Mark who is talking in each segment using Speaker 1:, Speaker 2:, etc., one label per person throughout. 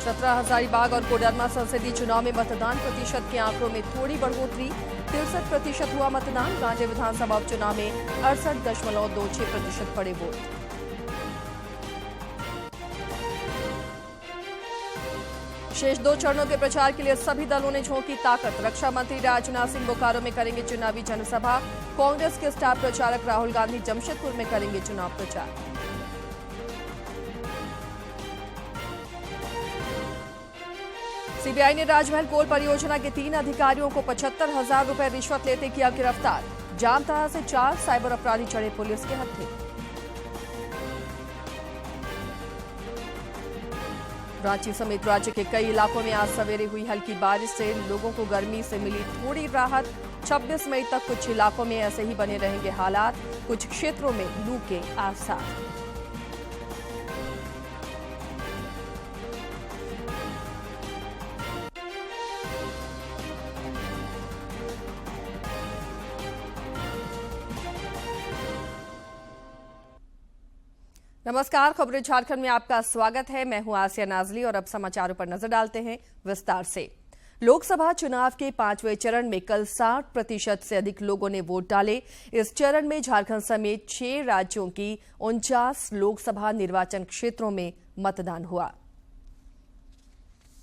Speaker 1: चतरा, हजारीबाग और कोडरमा संसदीय चुनाव में मतदान प्रतिशत के आंकड़ों में थोड़ी बढ़ोतरी, 63% हुआ मतदान। गांधी विधानसभा उपचुनाव में 68.26% पड़े वोट। शेष 2 चरणों के प्रचार के लिए सभी दलों ने झोंकी ताकत। रक्षा मंत्री राजनाथ सिंह बोकारो में करेंगे चुनावी जनसभा। कांग्रेस के स्टार प्रचारक राहुल गांधी जमशेदपुर में करेंगे चुनाव प्रचार। सीबीआई ने राजमहल कोल परियोजना के 3 अधिकारियों को 75,000 रुपए रिश्वत लेते किया गिरफ्तार। जामताड़ा से 4 साइबर अपराधी चढ़े पुलिस के हत्थे। रांची समेत राज्य के कई इलाकों में आज सवेरे हुई हल्की बारिश से लोगों को गर्मी से मिली थोड़ी राहत। 26 मई तक कुछ इलाकों में ऐसे ही बने रहेंगे हालात, कुछ क्षेत्रों में लू के आसार। नमस्कार, खबरें झारखंड में आपका स्वागत है। मैं हूं आसिया नाजली और अब समाचारों पर नजर डालते हैं विस्तार से। लोकसभा चुनाव के 5वें चरण में कल 60% से अधिक लोगों ने वोट डाले। इस चरण में झारखंड समेत 6 राज्यों की 49 लोकसभा निर्वाचन क्षेत्रों में मतदान हुआ।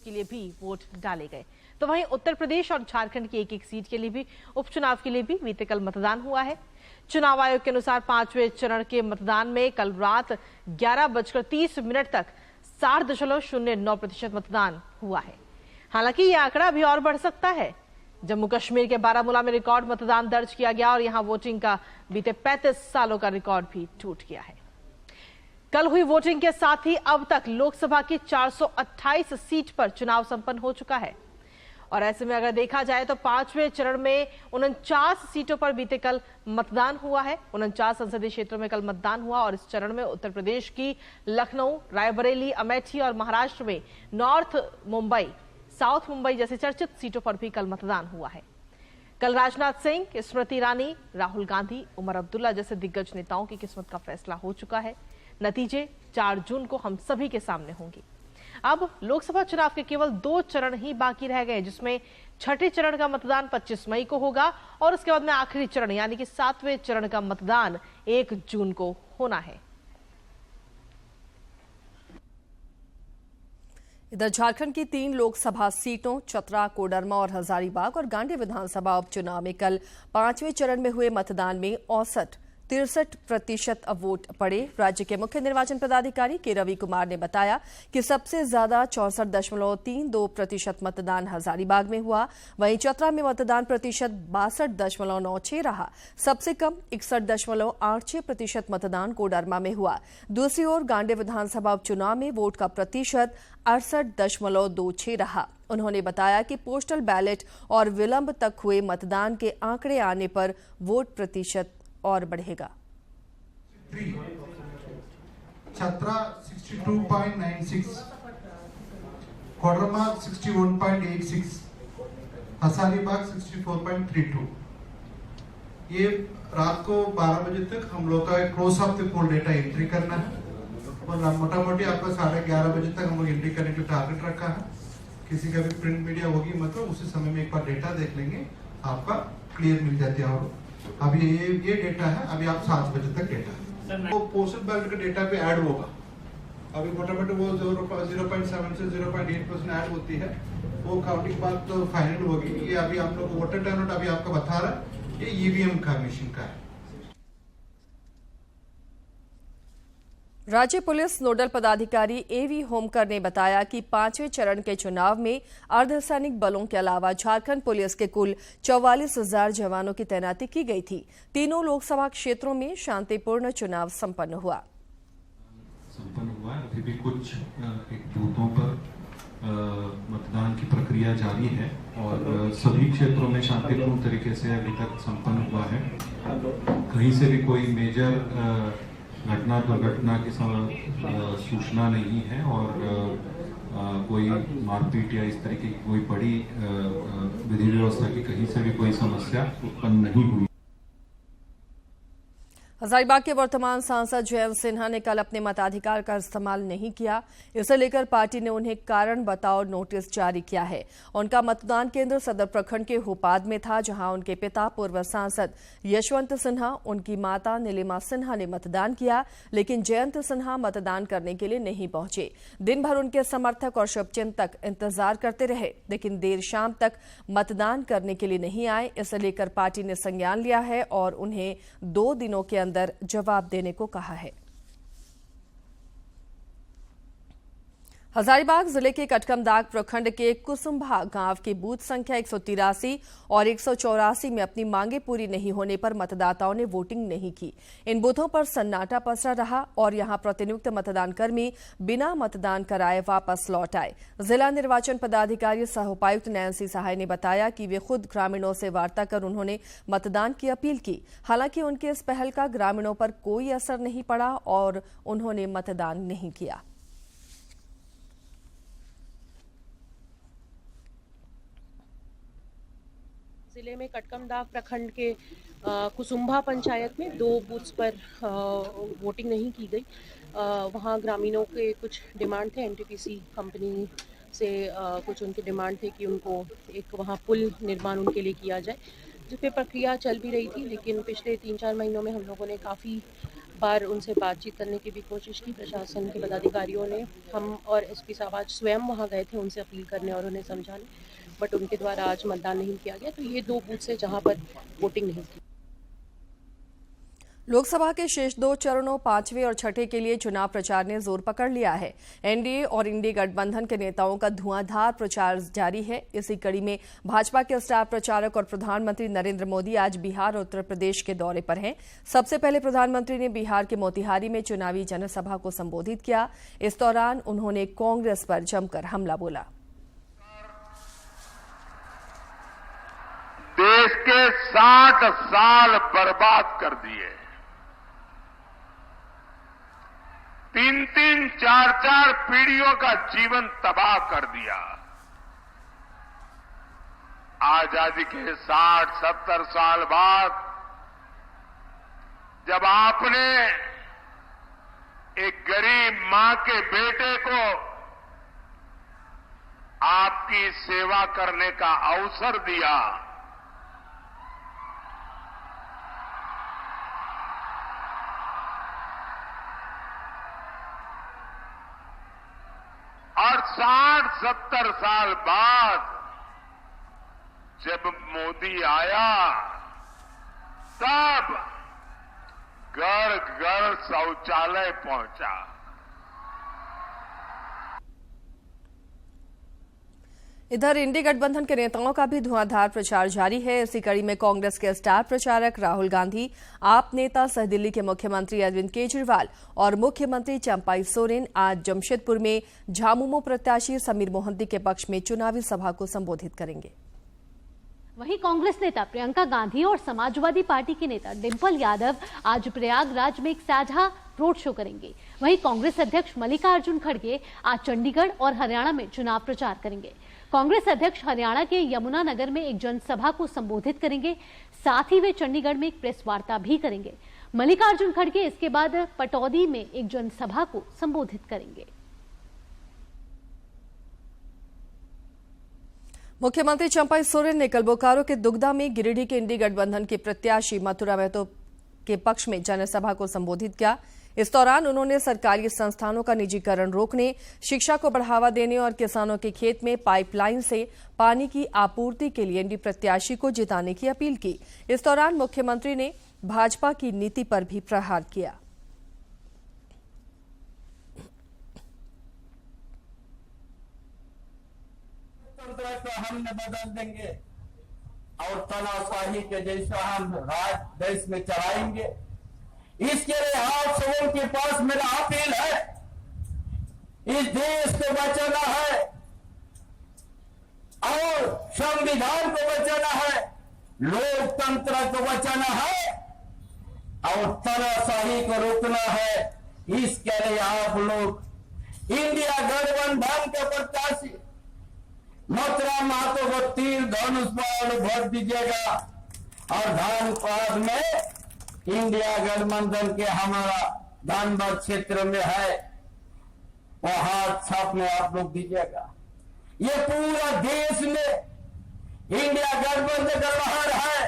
Speaker 2: के लिए भी वोट डाले गए, तो वहीं उत्तर प्रदेश और झारखंड की एक सीट के लिए भी उपचुनाव के लिए भी बीते कल मतदान हुआ है। चुनाव आयोग के अनुसार 5वें चरण के मतदान में कल रात 11:30 तक 60.09% मतदान हुआ है। हालांकि यह आंकड़ा भी और बढ़ सकता है। जम्मू कश्मीर के बारामूला में रिकॉर्ड मतदान दर्ज किया गया और यहां वोटिंग का बीते 35 सालों का रिकॉर्ड भी टूट गया है। कल हुई वोटिंग के साथ ही अब तक लोकसभा की 428 सीट पर चुनाव संपन्न हो चुका है और ऐसे में अगर देखा जाए तो 5वें चरण में 49 सीटों पर बीते कल मतदान हुआ है। 49 संसदीय क्षेत्रों में कल मतदान हुआ और इस चरण में उत्तर प्रदेश की लखनऊ, रायबरेली, अमेठी और महाराष्ट्र में नॉर्थ मुंबई, साउथ मुंबई जैसी चर्चित सीटों पर भी कल मतदान हुआ है। कल राजनाथ सिंह, स्मृति ईरानी, राहुल गांधी, उमर अब्दुल्ला जैसे दिग्गज नेताओं की किस्मत का फैसला हो चुका है। नतीजे 4 जून को हम सभी के सामने होंगे। अब लोकसभा चुनाव के केवल 2 चरण ही बाकी रह गए, जिसमें छठे चरण का मतदान 25 मई को होगा और उसके बाद में आखिरी चरण यानी कि 7वें चरण का मतदान 1 जून को होना है।
Speaker 1: इधर झारखंड की 3 लोकसभा सीटों चतरा, कोडरमा और हजारीबाग और गांधी विधानसभा उपचुनाव में कल 5वें चरण में हुए मतदान में औसत 63% वोट पड़े। राज्य के मुख्य निर्वाचन पदाधिकारी के रवि कुमार ने बताया कि सबसे ज्यादा 64.32% मतदान हजारीबाग में हुआ। वहीं चतरा में मतदान प्रतिशत 62.96 रहा। सबसे कम 61.86% मतदान कोडरमा में हुआ। दूसरी ओर गांधी विधानसभा उपचुनाव में वोट का प्रतिशत 68.26 रहा। उन्होंने बताया कि पोस्टल बैलेट और विलंब तक हुए मतदान के आंकड़े आने पर वोट प्रतिशत और बढ़ेगा।
Speaker 3: चतरा 62.96, कोडरमा 61.86, हजारीबाग 64.32। ये रात को 12 बजे तक हम लोग का close of the poll data entry करना है और मोटा मोटी आपका 11:30 बजे तक हम लोग एंट्री करने का टारगेट रखा है। किसी का भी प्रिंट मीडिया होगी मतलब उसी समय में एक बार डेटा देख लेंगे, आपका क्लियर मिल जाती है। और अभी ये डेटा है, अभी आप 7 बजे तक डेटा है वो पोस्टल बैलेट का डेटा पे ऐड होगा। अभी मोटा मोटी वो 0.7 से 0.8% ऐड होती है। वो काउंटिंग के बाद तो फाइनल होगी। ये अभी आप लोग वोटर टर्नआउट अभी आपका बता रहा है, ये ईवीएम का मशीन का है।
Speaker 1: राज्य पुलिस नोडल पदाधिकारी एवी होमकर ने बताया कि 5वें चरण के चुनाव में अर्धसैनिक बलों के अलावा झारखंड पुलिस के कुल 44,000 जवानों की तैनाती की गई थी। तीनों लोकसभा क्षेत्रों में शांतिपूर्ण चुनाव संपन्न हुआ।
Speaker 4: अभी भी कुछ एक बूथों पर मतदान की प्रक्रिया जारी है और सभी क्षेत्रों में शांतिपूर्ण तरीके से अभी तक संपन्न हुआ है। कहीं से भी कोई मेजर घटना दुर्घटना की सूचना नहीं है और कोई मारपीट या इस तरीके की कोई बड़ी विधि व्यवस्था की कहीं से भी कोई समस्या उत्पन्न नहीं हुई।
Speaker 1: हजारीबाग के वर्तमान सांसद जयंत सिन्हा ने कल अपने मताधिकार का इस्तेमाल नहीं किया। इसे लेकर पार्टी ने उन्हें कारण बताओ नोटिस जारी किया है। उनका मतदान केंद्र सदर प्रखंड के होपाद में था, जहां उनके पिता पूर्व सांसद यशवंत सिन्हा, उनकी माता नीलिमा सिन्हा ने मतदान किया, लेकिन जयंत सिन्हा मतदान करने के लिए नहीं पहुंचे। दिन भर उनके समर्थक और शुभचिंतक इंतजार करते रहे, लेकिन देर शाम तक मतदान करने के लिए नहीं आए। इसे लेकर पार्टी ने संज्ञान लिया है और उन्हें 2 दिनों के अंदर जवाब देने को कहा है। हजारीबाग जिले के कटकमदाग प्रखंड के कुसुम्भा गांव की बूथ संख्या 183 और 184 में अपनी मांगे पूरी नहीं होने पर मतदाताओं ने वोटिंग नहीं की। इन बूथों पर सन्नाटा पसरा रहा और यहां प्रतिनियुक्त मतदान कर्मी बिना मतदान कराए वापस लौट आए। जिला निर्वाचन पदाधिकारी सह उपायुक्त नैन्सी सहाय ने बताया कि वे खुद ग्रामीणों से वार्ता कर उन्होंने मतदान की अपील की। हालांकि उनके इस पहल का ग्रामीणों पर कोई असर नहीं पड़ा और उन्होंने मतदान नहीं किया।
Speaker 5: जिले में कटकमदाग प्रखंड के कुसुम्भा पंचायत में 2 बूथ्स पर वोटिंग नहीं की गई। वहाँ ग्रामीणों के कुछ डिमांड थे, एनटीपीसी कंपनी से कुछ उनके डिमांड थे कि उनको एक वहाँ पुल निर्माण उनके लिए किया जाए, जिस पे प्रक्रिया चल भी रही थी। लेकिन पिछले 3-4 महीनों में हम लोगों ने काफ़ी बार उनसे बातचीत करने की भी कोशिश की। प्रशासन के पदाधिकारियों ने, हम और एसपी साहब आज स्वयं वहाँ गए थे उनसे अपील करने और उन्हें समझाने, बट उनके द्वारा आज मतदान नहीं किया गया। तो ये 2 बूथ से जहां पर वोटिंग नहीं की।
Speaker 1: लोकसभा के शेष 2 चरणों 5वें और 6ठे के लिए चुनाव प्रचार ने जोर पकड़ लिया है। एनडीए और इंडी गठबंधन के नेताओं का धुआंधार प्रचार जारी है। इसी कड़ी में भाजपा के स्टार प्रचारक और प्रधानमंत्री नरेंद्र मोदी आज बिहार और उत्तर प्रदेश के दौरे पर हैं। सबसे पहले प्रधानमंत्री ने बिहार के मोतिहारी में चुनावी जनसभा को संबोधित किया। इस दौरान उन्होंने कांग्रेस पर जमकर हमला बोला।
Speaker 6: देश के 60 साल बर्बाद कर दिए, 3-3, 4-4 पीढ़ियों का जीवन तबाह कर दिया। आजादी के 60-70 साल बाद जब आपने एक गरीब मां के बेटे को आपकी सेवा करने का अवसर दिया, और 60-70 साल बाद जब मोदी आया, तब घर घर शौचालय पहुंचा।
Speaker 1: इधर इंडी गठबंधन के नेताओं का भी धुआंधार प्रचार जारी है। इसी कड़ी में कांग्रेस के स्टार प्रचारक राहुल गांधी, आप नेता सह दिल्ली के मुख्यमंत्री अरविंद केजरीवाल और मुख्यमंत्री चंपाई सोरेन आज जमशेदपुर में झामुमो प्रत्याशी समीर मोहंती के पक्ष में चुनावी सभा को संबोधित करेंगे।
Speaker 7: वहीं कांग्रेस नेता प्रियंका गांधी और समाजवादी पार्टी के नेता डिंपल यादव आज प्रयागराज में एक साझा रोड शो करेंगे। वहीं कांग्रेस अध्यक्ष मल्लिकार्जुन खड़गे आज चंडीगढ़ और हरियाणा में चुनाव प्रचार करेंगे। कांग्रेस अध्यक्ष हरियाणा के यमुनानगर में एक जनसभा को संबोधित करेंगे। साथ ही वे चंडीगढ़ में एक प्रेस वार्ता भी करेंगे। मल्लिकार्जुन खड़गे इसके बाद पटौदी में एक जनसभा को संबोधित करेंगे।
Speaker 1: मुख्यमंत्री चंपाई सोरेन ने कल बोकारो के दुगदा में गिरिडीह के इंडी गठबंधन के प्रत्याशी मथुरा महतो के पक्ष में जनसभा को संबोधित किया। इस दौरान उन्होंने सरकारी संस्थानों का निजीकरण रोकने, शिक्षा को बढ़ावा देने और किसानों के खेत में पाइपलाइन से पानी की आपूर्ति के लिए इंडी प्रत्याशी को जिताने की अपील की। इस दौरान मुख्यमंत्री ने भाजपा की नीति पर भी प्रहार किया।
Speaker 8: हम बदल देंगे और तानाशाही के जैसा हम राज देश में चलाएंगे। इसके लिए आप सबों के पास मेरा अपील है, इस देश को बचाना है और संविधान को बचाना है, लोकतंत्र को बचाना है और तानाशाही को रोकना है। इसके लिए आप लोग इंडिया गठबंधन के प्रत्याशी मथुरा महतो को तीर धनुष पर वोट दीजिएगा और धान पाद में इंडिया गठबंधन के हमारा धनबाद क्षेत्र में है, वो हाथ छाप में आप लोग दीजिएगा। ये पूरा देश में इंडिया गठबंधन का लहर है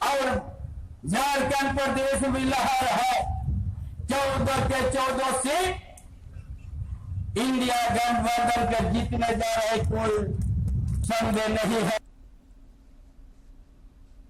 Speaker 8: और झारखंड प्रदेश में लहर है। 14 के 14 सीट इंडिया गठबंधन के जीतने जा रहे, कोई संदेह नहीं है।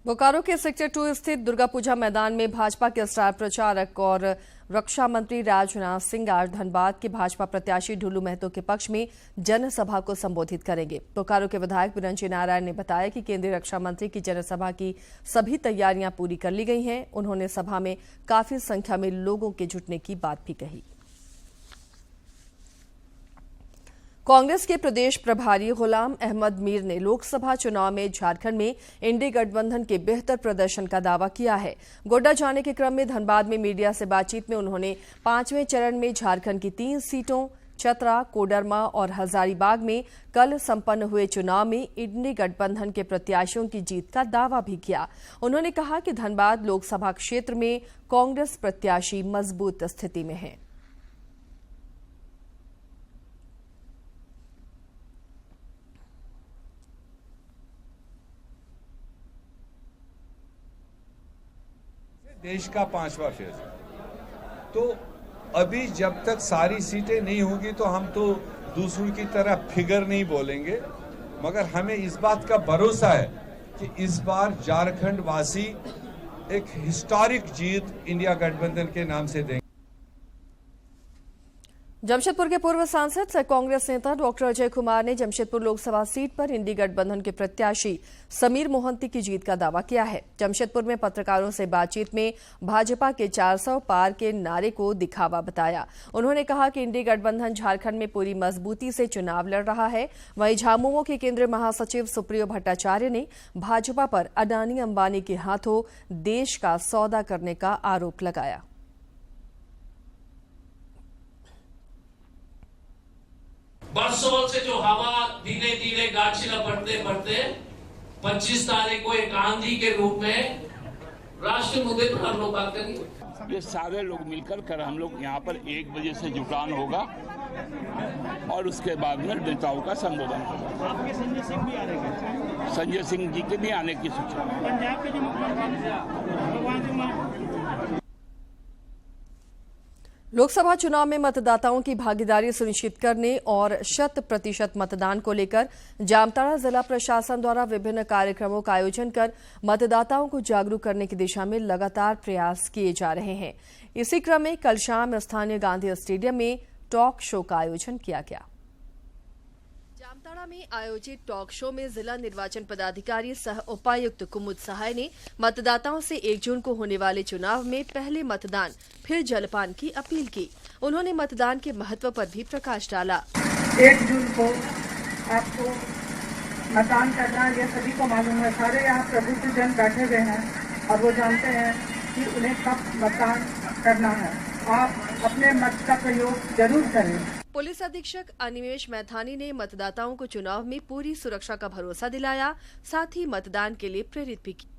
Speaker 1: बोकारो के सेक्टर 2 स्थित दुर्गा पूजा मैदान में भाजपा के स्टार प्रचारक और रक्षा मंत्री राजनाथ सिंह आज धनबाद के भाजपा प्रत्याशी ढुल्लू महतो के पक्ष में जनसभा को संबोधित करेंगे। बोकारो के विधायक बिरंची नारायण ने बताया कि केंद्रीय रक्षा मंत्री की जनसभा की सभी तैयारियां पूरी कर ली गई हैं। उन्होंने सभा में काफी संख्या में लोगों के जुटने की बात भी कही। कांग्रेस के प्रदेश प्रभारी गुलाम अहमद मीर ने लोकसभा चुनाव में झारखंड में इंडी गठबंधन के बेहतर प्रदर्शन का दावा किया है। गोड्डा जाने के क्रम में धनबाद में मीडिया से बातचीत में उन्होंने 5वें चरण में झारखंड की 3 सीटों चतरा, कोडरमा और हजारीबाग में कल संपन्न हुए चुनाव में इंडी गठबंधन के प्रत्याशियों की जीत का दावा भी किया। उन्होंने कहा कि धनबाद लोकसभा क्षेत्र में कांग्रेस प्रत्याशी मजबूत स्थिति में है।
Speaker 9: देश का 5वां फेज, तो अभी जब तक सारी सीटें नहीं होगी तो हम तो दूसरों की तरह फिगर नहीं बोलेंगे, मगर हमें इस बात का भरोसा है कि इस बार झारखंड वासी एक हिस्टोरिक जीत इंडिया गठबंधन के नाम से देंगे।
Speaker 1: जमशेदपुर के पूर्व सांसद सह कांग्रेस नेता डॉक्टर अजय कुमार ने जमशेदपुर लोकसभा सीट पर इंडी गठबंधन के प्रत्याशी समीर मोहंती की जीत का दावा किया है। जमशेदपुर में पत्रकारों से बातचीत में भाजपा के 400 पार के नारे को दिखावा बताया। उन्होंने कहा कि इंडी गठबंधन झारखंड में पूरी मजबूती से चुनाव लड़ रहा है। वहीं झामुमो के केंद्रीय महासचिव सुप्रियो भट्टाचार्य ने भाजपा पर अडानी अंबानी के हाथों देश का सौदा करने का आरोप लगाया।
Speaker 10: बरसों से जो हवा धीरे धीरे गाछी लपटते पड़ते 25 तारीख को एक आंधी के रूप में राष्ट्रीय मुद्दे पर हम लोग बात करेंगे।
Speaker 11: ये सारे लोग मिलकर कर हम लोग यहाँ पर 1 बजे से जुटान होगा और उसके बाद में नेताओं का संबोधन होगा।
Speaker 12: आपके संजय सिंह भी आ रहे हैं?
Speaker 11: संजय सिंह जी के भी आने की सूचना।
Speaker 12: पंजाब के जो मुख्यमंत्री
Speaker 1: लोकसभा चुनाव में मतदाताओं की भागीदारी सुनिश्चित करने और 100% मतदान को लेकर जामताड़ा जिला प्रशासन द्वारा विभिन्न कार्यक्रमों का आयोजन कर मतदाताओं को जागरूक करने की दिशा में लगातार प्रयास किए जा रहे हैं। इसी क्रम में कल शाम स्थानीय गांधी स्टेडियम में टॉक शो का आयोजन किया गया। जामताड़ा में आयोजित टॉक शो में जिला निर्वाचन पदाधिकारी सह उपायुक्त कुमुद सहाय ने मतदाताओं से 1 जून को होने वाले चुनाव में पहले मतदान फिर जलपान की अपील की। उन्होंने मतदान के महत्व पर भी प्रकाश डाला।
Speaker 13: 1 जून को आपको मतदान करना ये सभी को मालूम है। सारे यहाँ प्रबुद्ध जन बैठे हुए हैं और वो जानते हैं कि उन्हें कब मतदान करना है। आप अपने मत का प्रयोग जरूर करें।
Speaker 1: पुलिस अधीक्षक अनिमेश मैथानी ने मतदाताओं को चुनाव में पूरी सुरक्षा का भरोसा दिलाया, साथ ही मतदान के लिए प्रेरित भी किया।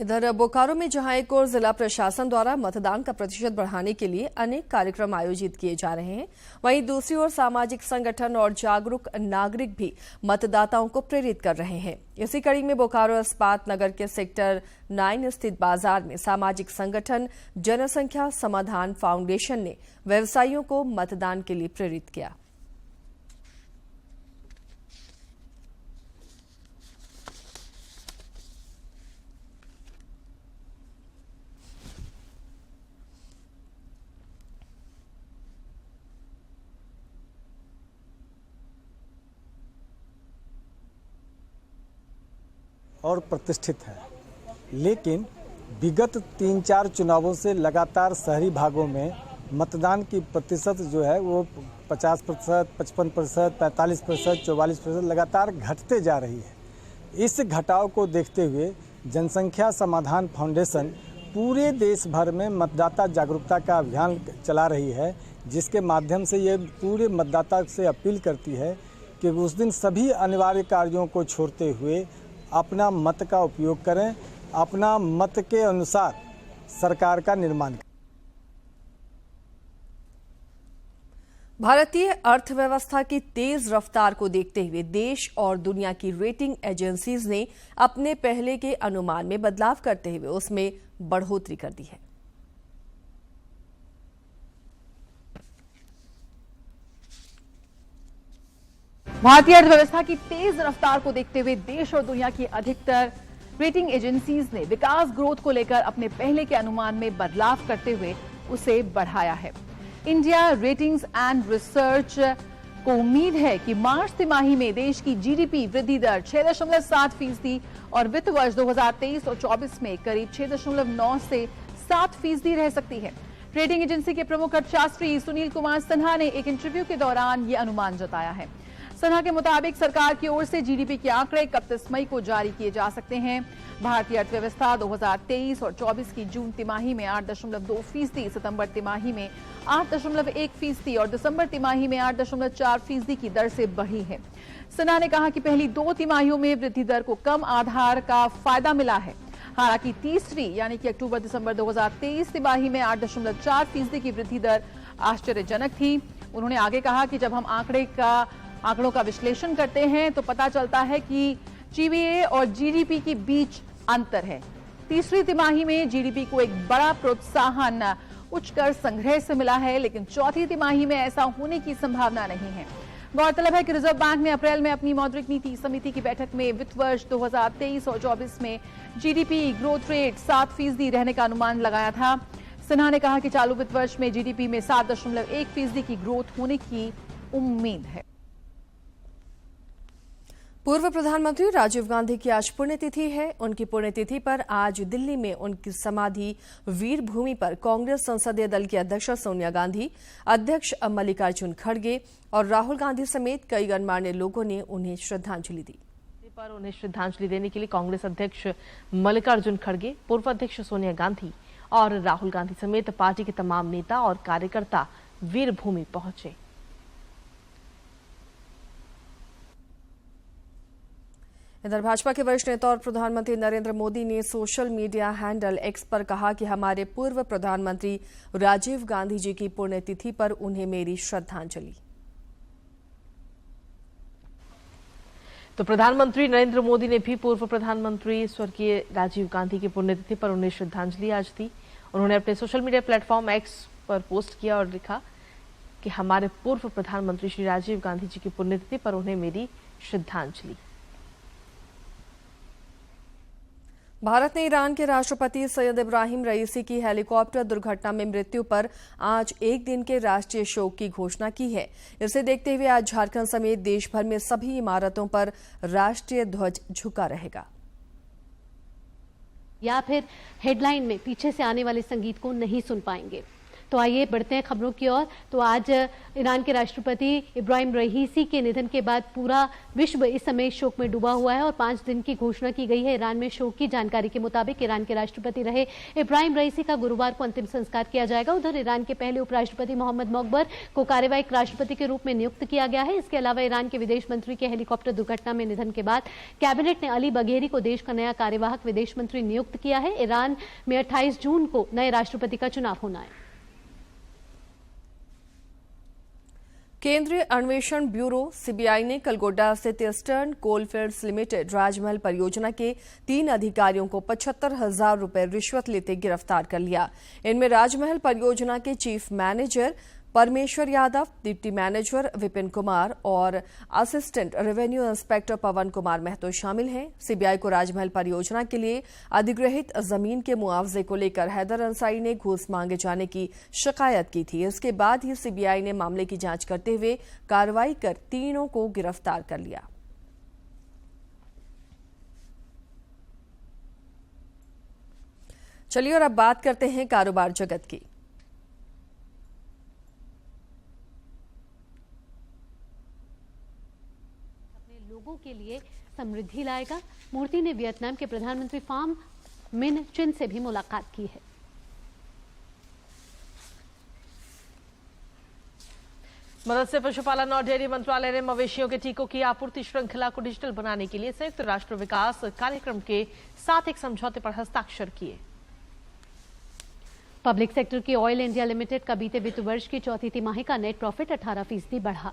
Speaker 1: इधर बोकारो में जहां एक और जिला प्रशासन द्वारा मतदान का प्रतिशत बढ़ाने के लिए अनेक कार्यक्रम आयोजित किए जा रहे हैं, वहीं दूसरी ओर सामाजिक संगठन और जागरूक नागरिक भी मतदाताओं को प्रेरित कर रहे हैं। इसी कड़ी में बोकारो इस्पात नगर के सेक्टर 9 स्थित बाजार में सामाजिक संगठन जनसंख्या समाधान फाउंडेशन ने व्यवसायियों को मतदान के लिए प्रेरित किया।
Speaker 14: और प्रतिष्ठित है, लेकिन विगत 3-4 चुनावों से लगातार शहरी भागों में मतदान की प्रतिशत जो है वो 50%, 55%, 45%, 44% लगातार घटते जा रही है। इस घटाव को देखते हुए जनसंख्या समाधान फाउंडेशन पूरे देश भर में मतदाता जागरूकता का अभियान चला रही है, जिसके माध्यम से ये पूरे मतदाता से अपील करती है कि उस दिन सभी अनिवार्य कार्यों को छोड़ते हुए अपना मत का उपयोग करें, अपना मत के अनुसार सरकार का निर्माण करें।
Speaker 1: भारतीय अर्थव्यवस्था की तेज रफ्तार को देखते हुए देश और दुनिया की रेटिंग एजेंसीज ने अपने पहले के अनुमान में बदलाव करते हुए उसमें बढ़ोतरी कर दी है।
Speaker 15: भारतीय अर्थव्यवस्था की तेज रफ्तार को देखते हुए देश और दुनिया की अधिकतर रेटिंग एजेंसीज ने विकास ग्रोथ को लेकर अपने पहले के अनुमान में बदलाव करते हुए उसे बढ़ाया है। इंडिया रेटिंग्स एंड रिसर्च को उम्मीद है कि मार्च तिमाही में देश की जीडीपी वृद्धि दर 6.7% और वित्त वर्ष 2023 और 24 में करीब 6.9 से 7% रह सकती है। रेटिंग एजेंसी के प्रमुख अर्थशास्त्री सुनील कुमार सिन्हा ने एक इंटरव्यू के दौरान ये अनुमान जताया है। सिन्हा के मुताबिक सरकार की ओर से जीडीपी के आंकड़े 31 मई को जारी किए जा सकते हैं। भारतीय अर्थव्यवस्था 2023 और 24 की जून तिमाही में 8.2%, सितंबर तिमाही में 8.1% और दिसंबर तिमाही में 8.4% की दर से बढ़ी है। सिन्हा ने कहा कि पहली 2 तिमाहियों में वृद्धि दर को कम आधार का फायदा मिला है। हालांकि तीसरी यानी कि अक्टूबर दिसंबर 2023 तिमाही में 8.4% की वृद्धि दर आश्चर्यजनक थी। उन्होंने आगे कहा कि जब हम आंकड़ों का विश्लेषण करते हैं तो पता चलता है कि जीवीए और जीडीपी के बीच अंतर है। तीसरी तिमाही में जीडीपी को एक बड़ा प्रोत्साहन उच्च कर संग्रह से मिला है, लेकिन चौथी तिमाही में ऐसा होने की संभावना नहीं है। गौरतलब है कि रिजर्व बैंक ने अप्रैल में अपनी मौद्रिक नीति समिति की बैठक में वित्त वर्ष 2023 और 24 में जीडीपी ग्रोथ रेट 7% रहने का अनुमान लगाया था। सिन्हा ने कहा कि चालू वित्त वर्ष में जीडीपी में 7.1% की ग्रोथ होने की उम्मीद है।
Speaker 1: पूर्व प्रधानमंत्री राजीव गांधी की आज पुण्यतिथि है। उनकी पुण्यतिथि पर आज दिल्ली में उनकी समाधि वीर भूमि पर कांग्रेस संसदीय दल की अध्यक्ष सोनिया गांधी, अध्यक्ष मल्लिकार्जुन खड़गे और राहुल गांधी समेत कई गणमान्य लोगों ने उन्हें श्रद्धांजलि दी।
Speaker 2: पर उन्हें श्रद्धांजलि देने के लिए कांग्रेस अध्यक्ष मल्लिकार्जुन खड़गे, पूर्व अध्यक्ष सोनिया गांधी और राहुल गांधी समेत पार्टी के तमाम नेता और कार्यकर्ता वीर भूमि पहुंचे।
Speaker 1: इधर भाजपा के वरिष्ठ नेता और प्रधानमंत्री नरेंद्र मोदी ने सोशल मीडिया हैंडल एक्स पर कहा कि हमारे पूर्व प्रधानमंत्री राजीव गांधी जी की पुण्यतिथि पर उन्हें मेरी श्रद्धांजलि।
Speaker 2: तो प्रधानमंत्री नरेंद्र मोदी ने भी पूर्व प्रधानमंत्री स्वर्गीय राजीव गांधी की पुण्यतिथि पर उन्हें श्रद्धांजलि आज दी। उन्होंने अपने सोशल मीडिया प्लेटफॉर्म एक्स पर पोस्ट किया और लिखा कि हमारे पूर्व प्रधानमंत्री श्री राजीव गांधी जी की पुण्यतिथि पर उन्हें मेरी श्रद्धांजलि।
Speaker 1: भारत ने ईरान के राष्ट्रपति सैयद इब्राहिम रईसी की हेलीकॉप्टर दुर्घटना में मृत्यु पर आज एक दिन के राष्ट्रीय शोक की घोषणा की है। इसे देखते हुए आज झारखंड समेत देश भर में सभी इमारतों पर राष्ट्रीय ध्वज झुका रहेगा।
Speaker 7: या फिर हेडलाइन में पीछे से आने वाले संगीत को नहीं सुन पाएंगे। तो आइए बढ़ते हैं खबरों की ओर। तो आज ईरान के राष्ट्रपति इब्राहिम रईसी के निधन के बाद पूरा विश्व इस समय शोक में डूबा हुआ है और 5 दिन की घोषणा की गई है। ईरान में शोक की जानकारी के मुताबिक ईरान के राष्ट्रपति रहे इब्राहिम रईसी का गुरुवार को अंतिम संस्कार किया जाएगा। उधर ईरान के पहले उपराष्ट्रपति मोहम्मद मोकबर को कार्यवाहक राष्ट्रपति के रूप में नियुक्त किया गया है। इसके अलावा ईरान के विदेश मंत्री के हेलीकॉप्टर दुर्घटना में निधन के बाद कैबिनेट ने अली बघेरी को देश का नया कार्यवाहक विदेश मंत्री नियुक्त किया है। ईरान में 28 जून को नए राष्ट्रपति का चुनाव होना है।
Speaker 1: केंद्रीय अन्वेषण ब्यूरो सीबीआई ने कल गोड्डा स्थित ईस्टर्न कोलफील्ड्स लिमिटेड राजमहल परियोजना के 3 अधिकारियों को 75,000 रुपए रिश्वत लेते गिरफ्तार कर लिया। इनमें राजमहल परियोजना के चीफ मैनेजर परमेश्वर यादव, डिप्टी मैनेजर विपिन कुमार और असिस्टेंट रेवेन्यू इंस्पेक्टर पवन कुमार महतो शामिल हैं। सीबीआई को राजमहल परियोजना के लिए अधिग्रहित जमीन के मुआवजे को लेकर हैदर अंसारी ने घूस मांगे जाने की शिकायत की थी। इसके बाद ही सीबीआई ने मामले की जांच करते हुए कार्रवाई कर तीनों को गिरफ्तार कर लिया। चलिए और अब बात करते हैं कारोबार जगत की।
Speaker 7: लोगों के लिए समृद्धि लाएगा। मूर्ति ने वियतनाम के प्रधानमंत्री फाम मिन चिन से भी मुलाकात की है।
Speaker 2: मत्स्य पशुपालन और डेयरी मंत्रालय ने मवेशियों के टीकों की आपूर्ति श्रृंखला को डिजिटल बनाने के लिए संयुक्त राष्ट्र विकास कार्यक्रम के साथ एक समझौते पर हस्ताक्षर किए।
Speaker 7: पब्लिक सेक्टर की ऑयल इंडिया लिमिटेड का बीते वित्त वर्ष की चौथी तिमाही का नेट प्रॉफिट 18% बढ़ा।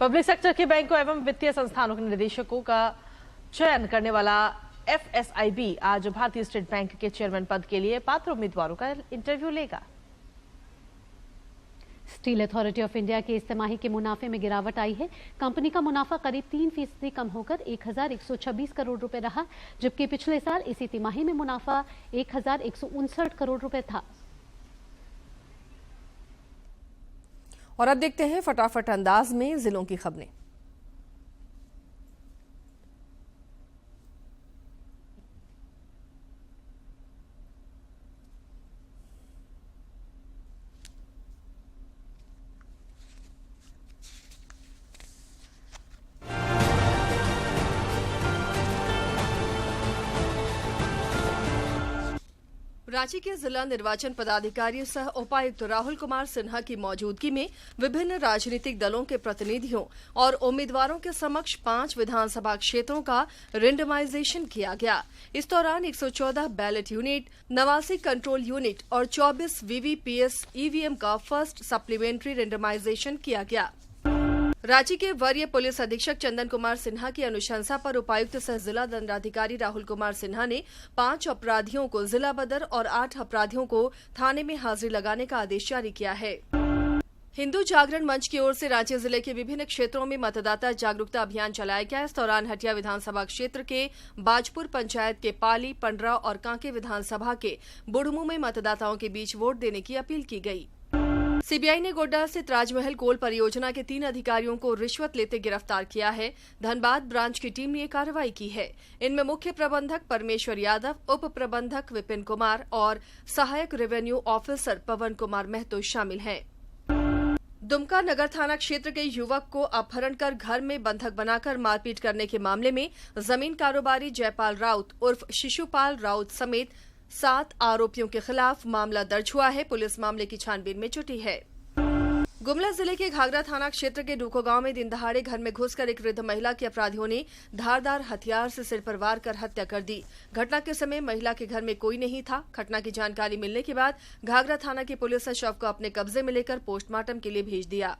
Speaker 2: पब्लिक सेक्टर के बैंकों एवं वित्तीय संस्थानों के निदेशकों का चयन करने वाला FSIB आज भारतीय स्टेट बैंक के चेयरमैन पद के लिए पात्र उम्मीदवारों का इंटरव्यू लेगा।
Speaker 7: स्टील अथॉरिटी ऑफ इंडिया के इस तिमाही के मुनाफे में गिरावट आई है। कंपनी का मुनाफा करीब 3% कम होकर 1126 करोड़ रुपए रहा, जबकि पिछले साल इसी तिमाही में मुनाफा 1159 करोड़ रुपए था।
Speaker 1: और अब देखते हैं फटाफट अंदाज में जिलों की खबरें। रांची के जिला निर्वाचन पदाधिकारी सह उपायुक्त राहुल कुमार सिन्हा की मौजूदगी में विभिन्न राजनीतिक दलों के प्रतिनिधियों और उम्मीदवारों के समक्ष 5 विधानसभा क्षेत्रों का रेंडमाइजेशन किया गया। इस दौरान 114 बैलेट यूनिट, 89 कंट्रोल यूनिट और 24 VVPS EVM का फर्स्ट सप्लीमेंट्री रेंडमाइजेशन किया गया। रांची के वरीय पुलिस अधीक्षक चंदन कुमार सिन्हा की अनुशंसा पर उपायुक्त सह जिला दंडाधिकारी राहुल कुमार सिन्हा ने 5 अपराधियों को जिला बदर और 8 अपराधियों को थाने में हाजिरी लगाने का आदेश जारी किया है। हिंदू जागरण मंच की ओर से रांची जिले के विभिन्न क्षेत्रों में मतदाता जागरूकता अभियान चलाया गया। इस दौरान हटिया विधानसभा क्षेत्र के बाजपुर पंचायत के पाली, पंडरा और कांके विधानसभा के बुढ़मू में मतदाताओं के बीच वोट देने की अपील की गई। सीबीआई ने गोड्डा स्थित राजमहल कोल परियोजना के 3 अधिकारियों को रिश्वत लेते गिरफ्तार किया है। धनबाद ब्रांच की टीम ने ये कार्रवाई की है। इनमें मुख्य प्रबंधक परमेश्वर यादव, उप प्रबंधक विपिन कुमार और सहायक रेवेन्यू ऑफिसर पवन कुमार महतो शामिल हैं। दुमका नगर थाना क्षेत्र के युवक को अपहरण कर घर में बंधक बनाकर मारपीट करने के मामले में जमीन कारोबारी जयपाल राउत उर्फ शिशुपाल राउत समेत 7 आरोपियों के खिलाफ मामला दर्ज हुआ है। पुलिस मामले की छानबीन में जुटी है। गुमला जिले के घाघरा थाना क्षेत्र के डूको गांव में दिन दहाड़े घर में घुसकर एक वृद्ध महिला की अपराधियों ने धारदार हथियार से सिर पर वार कर हत्या कर दी। घटना के समय महिला के घर में कोई नहीं था। घटना की जानकारी मिलने के बाद घाघरा थाना की पुलिस ने शव को अपने कब्जे में लेकर पोस्टमार्टम के लिए भेज दिया।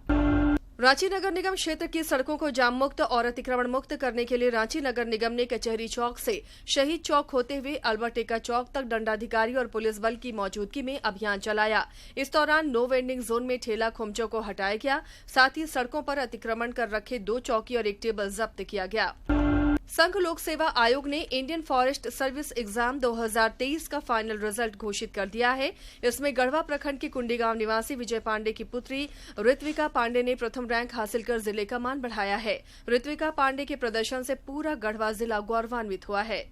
Speaker 1: रांची नगर निगम क्षेत्र की सड़कों को जाम मुक्त और अतिक्रमण मुक्त करने के लिए रांची नगर निगम ने कचहरी चौक से शहीद चौक होते हुए अल्बर्ट एक्का चौक तक दंडाधिकारी और पुलिस बल की मौजूदगी में अभियान चलाया। इस दौरान नो वेंडिंग जोन में ठेला खुमचों को हटाया गया। साथ ही सड़कों पर अतिक्रमण कर रखे 2 चौकी और 1 टेबल जब्त किया गया। संघ लोक सेवा आयोग ने इंडियन फॉरेस्ट सर्विस एग्जाम 2023 का फाइनल रिजल्ट घोषित कर दिया है। इसमें गढ़वा प्रखंड के कुंडी गांव निवासी विजय पांडे की पुत्री ऋत्विका पांडे ने प्रथम रैंक हासिल कर जिले का मान बढ़ाया है। ऋत्विका पांडे के प्रदर्शन से पूरा गढ़वा जिला गौरवान्वित हुआ है।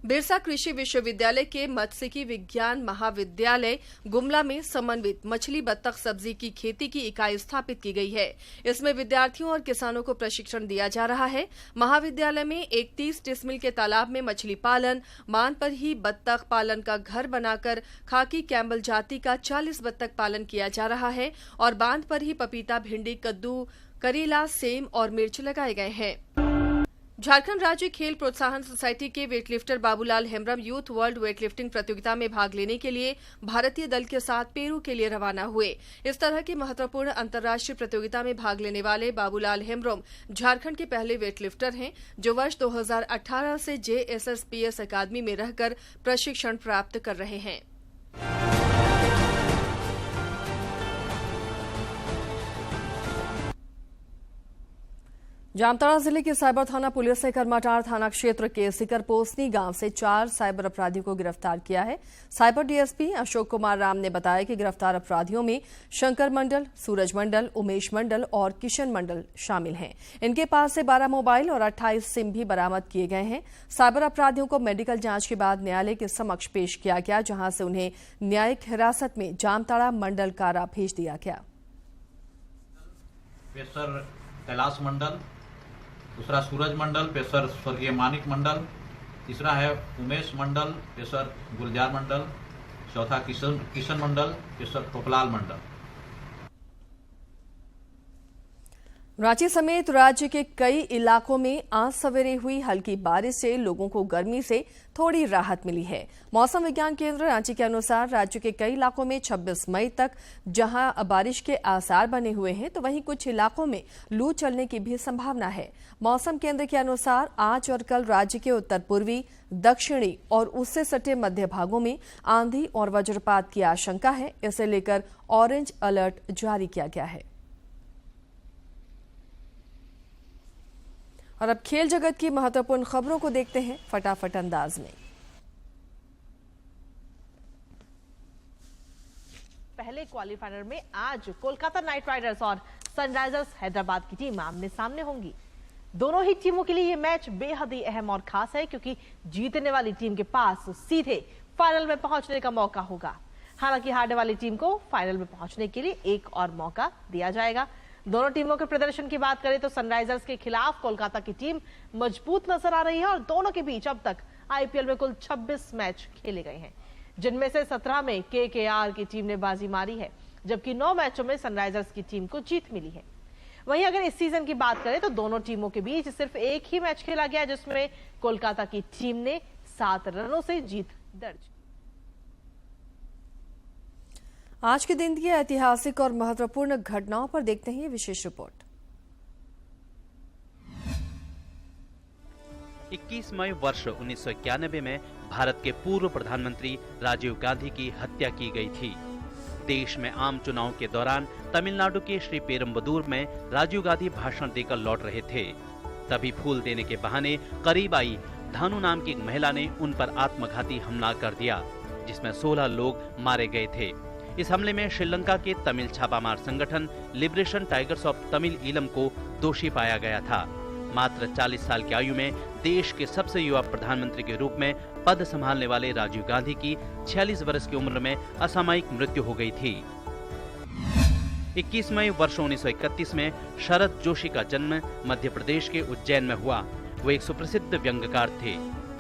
Speaker 1: बिरसा कृषि विश्वविद्यालय के मत्स्यिकी विज्ञान महाविद्यालय गुमला में समन्वित मछली बत्तख सब्जी की खेती की इकाई स्थापित की गई है। इसमें विद्यार्थियों और किसानों को प्रशिक्षण दिया जा रहा है। महाविद्यालय में एक 30 डिसमिल के तालाब में मछली पालन, मान पर ही बत्तख पालन का घर बनाकर खाकी कैम्बल जाति का 40 बत्तख पालन किया जा रहा है और बांध पर ही पपीता, भिंडी, कद्दू, करेला, सेम और मिर्च लगाए गए हैं। झारखंड राज्य खेल प्रोत्साहन सोसाइटी के weightlifter Babulal Hembram youth world weightlifting प्रतियोगिता में भाग लेने के लिए भारतीय दल के साथ पेरू के लिए रवाना हुए। इस तरह की महत्वपूर्ण अंतर्राष्ट्रीय प्रतियोगिता में भाग लेने वाले बाबूलाल हेम्ब्रम झारखंड के पहले वेटलिफ्टर हैं जो वर्ष 2018 से JSSPS अकादमी में रहकर प्रशिक्षण प्राप्त कर रहे हैं। जामताड़ा जिले की साइबर थाना पुलिस ने करमाटार थाना क्षेत्र के सिकरपोसनी गांव से 4 साइबर अपराधियों को गिरफ्तार किया है। साइबर डीएसपी अशोक कुमार राम ने बताया कि गिरफ्तार अपराधियों में शंकर मंडल, सूरज मंडल, उमेश मंडल और किशन मंडल शामिल हैं। इनके पास से 12 मोबाइल और 28 सिम भी बरामद किए गए हैं। साइबर अपराधियों को मेडिकल जांच के बाद न्यायालय के समक्ष पेश किया गया, जहां से उन्हें न्यायिक हिरासत में जामताड़ा मंडल कारा भेज दिया गया।
Speaker 16: कैलाश मंडल, दूसरा सूरज मंडल, पेशर स्वर्गीय मानिक मंडल, तीसरा है उमेश मंडल, पेशर गुलजार मंडल, चौथा किशन मंडल, पेशर टोपलाल मंडल।
Speaker 1: रांची समेत राज्य के कई इलाकों में आज सवेरे हुई हल्की बारिश से लोगों को गर्मी से थोड़ी राहत मिली है। मौसम विज्ञान केंद्र रांची के अनुसार राज्य के कई इलाकों में 26 मई तक जहां बारिश के आसार बने हुए हैं, तो वहीं कुछ इलाकों में लू चलने की भी संभावना है। मौसम केंद्र के अनुसार आज और कल राज्य के उत्तर पूर्वी, दक्षिणी और उससे सटे मध्य भागों में आंधी और वज्रपात की आशंका है। इसे लेकर ऑरेंज अलर्ट जारी किया गया है। और अब खेल जगत की महत्वपूर्ण खबरों को देखते हैं फटाफट अंदाज में।
Speaker 2: पहले क्वालिफायर में आज कोलकाता नाइट राइडर्स और सनराइजर्स हैदराबाद की टीम आमने सामने होंगी। दोनों ही टीमों के लिए ये मैच बेहद ही अहम और खास है, क्योंकि जीतने वाली टीम के पास सीधे फाइनल में पहुंचने का मौका होगा। हालांकि हारने वाली टीम को फाइनल में पहुंचने के लिए एक और मौका दिया जाएगा। दोनों टीमों के प्रदर्शन की बात करें तो सनराइजर्स के खिलाफ कोलकाता की टीम मजबूत नजर आ रही है और दोनों के बीच अब तक आईपीएल में कुल 26 मैच खेले गए हैं, जिनमें से 17 में केकेआर की टीम ने बाजी मारी है, जबकि 9 मैचों में सनराइजर्स की टीम को जीत मिली है। वहीं अगर इस सीजन की बात करें तो दोनों टीमों के बीच सिर्फ एक ही मैच खेला गया, जिसमें कोलकाता की टीम ने 7 रनों से जीत दर्ज।
Speaker 1: आज के दिन की ऐतिहासिक और महत्वपूर्ण घटनाओं पर देखते हैं ये विशेष रिपोर्ट।
Speaker 17: 21 मई वर्ष 1991 में भारत के पूर्व प्रधानमंत्री राजीव गांधी की हत्या की गई थी। देश में आम चुनाव के दौरान तमिलनाडु के श्री पेरुम्बदूर में राजीव गांधी भाषण देकर लौट रहे थे। तभी फूल देने के बहाने करीब आई धानु नाम की एक महिला ने उन पर आत्मघाती हमला कर दिया, जिसमें 16 लोग मारे गए थे। इस हमले में श्रीलंका के तमिल छापामार संगठन liberation tigers of Tamil Eelam को दोषी पाया गया था। मात्र 40 साल की आयु में देश के सबसे युवा प्रधानमंत्री के रूप में पद संभालने वाले राजीव गांधी की 46 वर्ष की उम्र में असामयिक मृत्यु हो गई थी। 21 मई वर्ष 1931 में शरद जोशी का जन्म मध्य प्रदेश के उज्जैन में हुआ। वो एक सुप्रसिद्ध व्यंग्यकार थे।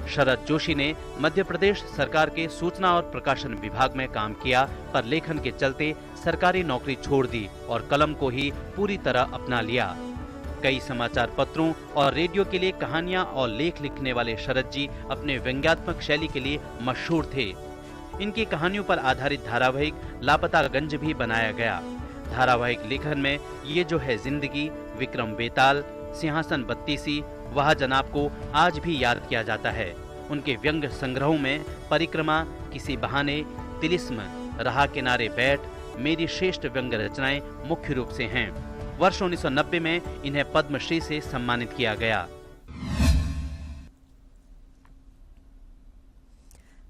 Speaker 17: शरद जोशी ने मध्य प्रदेश सरकार के सूचना और प्रकाशन विभाग में काम किया, पर लेखन के चलते सरकारी नौकरी छोड़ दी और कलम को ही पूरी तरह अपना लिया। कई समाचार पत्रों और रेडियो के लिए कहानियां और लेख लिखने वाले शरद जी अपने व्यंग्यात्मक शैली के लिए मशहूर थे। इनकी कहानियों पर आधारित धारावाहिक लापतागंज भी बनाया गया। धारावाहिक लेखन में ये जो है जिंदगी, विक्रम बेताल, सिंहासन बत्तीसी, वह जनाब को आज भी याद किया जाता है। उनके व्यंग्य संग्रहों में परिक्रमा, किसी बहाने, तिलिस्म, रहा किनारे बैठ, मेरी श्रेष्ठ व्यंग्य रचनाएं मुख्य रूप से हैं। वर्ष 1990 में इन्हें पद्मश्री से सम्मानित किया गया।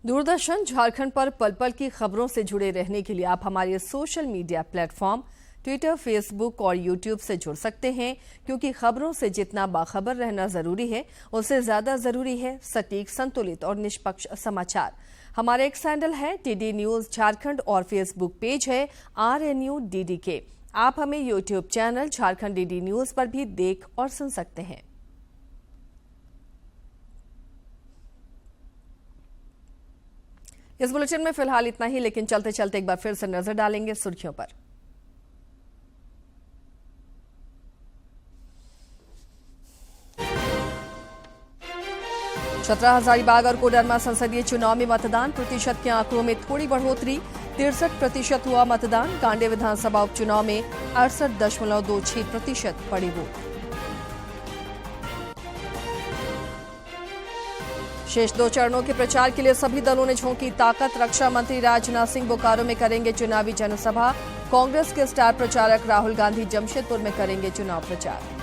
Speaker 1: दूरदर्शन झारखंड पर पल पल की खबरों से जुड़े रहने के लिए आप हमारे social media platform Twitter, Facebook और यूट्यूब से जुड़ सकते हैं, क्योंकि खबरों से जितना बाखबर रहना जरूरी है, उससे ज्यादा जरूरी है सटीक, संतुलित और निष्पक्ष समाचार। हमारा एक्स हैंडल है टीडी न्यूज झारखंड और फेसबुक पेज है RNU-DDK। आप हमें YouTube channel Jharkhand DD news पर भी देख और सुन सकते हैं। इस बुलेटिन में फिलहाल इतना ही, लेकिन चलते चलते एक बार फिर से नजर डालेंगे सुर्खियों पर। चतरा, हजारीबाग और कोडरमा संसदीय चुनाव में मतदान प्रतिशत के आंकड़ों में थोड़ी बढ़ोतरी, 63% हुआ मतदान। कांडे विधानसभा उपचुनाव में 68.26% पड़ी वोट। शेष 2 चरणों के प्रचार के लिए सभी दलों ने झोंकी ताकत। रक्षा मंत्री राजनाथ सिंह बोकारो में करेंगे चुनावी जनसभा। कांग्रेस के स्टार प्रचारक राहुल गांधी जमशेदपुर में करेंगे चुनाव प्रचार।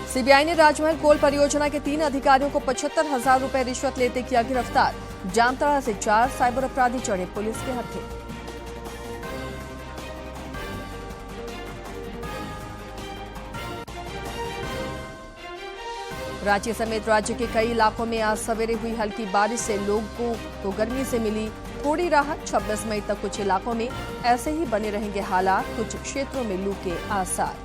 Speaker 1: सीबीआई ने राजमहल कोल परियोजना के 3 अधिकारियों को 75,000 रुपए रिश्वत लेते किया गिरफ्तार। जामताड़ा से 4 साइबर अपराधी चढ़े पुलिस के हत्थे। रांची समेत राज्य के कई इलाकों में आज सवेरे हुई हल्की बारिश से लोगों को गर्मी से मिली थोड़ी राहत। 26 मई तक कुछ इलाकों में ऐसे ही बने रहेंगे हालात, कुछ क्षेत्रों में लू के आसार।